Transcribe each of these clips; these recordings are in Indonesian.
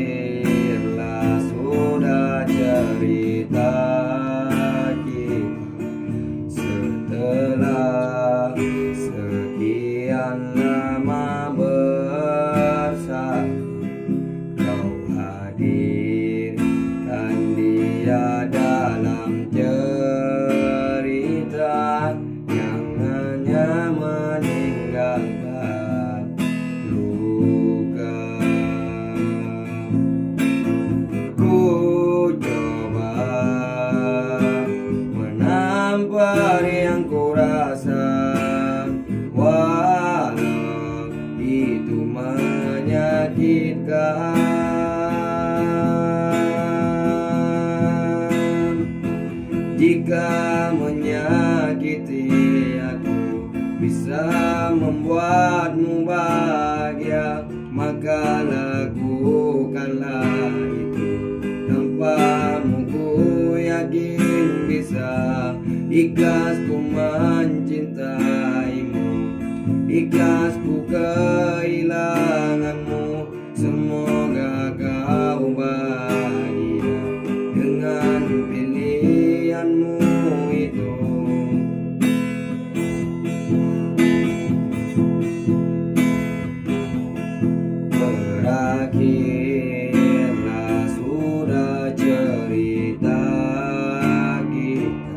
Berakhirlah sudah cerita kita setelah sekian lama bersama. Kau hadirkan dia dalam cerita yang hanya meninggalkan luka. Ku coba menampar yang ku rasa, walau itu menyakitkan. Jika menyakiti aku bisa membuatmu bahagia, maka lakukanlah itu. Tanpamu ku yakin bisa ikhlas ku mencintaimu, ikhlas ku kehilanganmu. Semoga kau bahagia dengan pilihanmu itu. Berakhirlah sudah cerita kita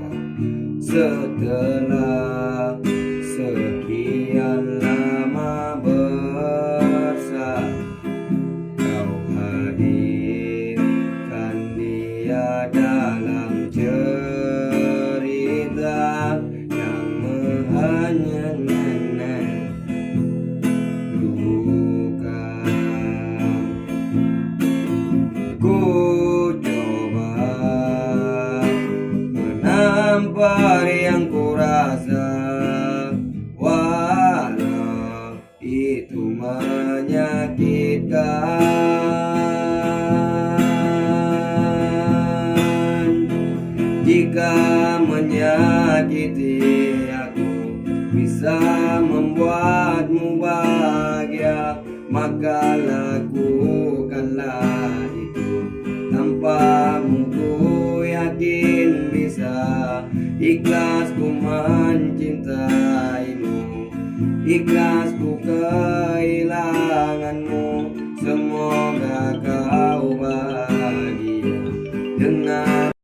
setelah sekian lama bersama. Kau hadirkan dia dalam cerita yang menyenangkan luka. Ku coba menampar yang ku rasa, walau itu menyakitkan. Jika menyakiti aku bisa membuatmu bahagia, maka lakukanlah itu. Tanpamu ku yakin bisa ikhlas ku mencintaimu, ikhlas ku kehilanganmu.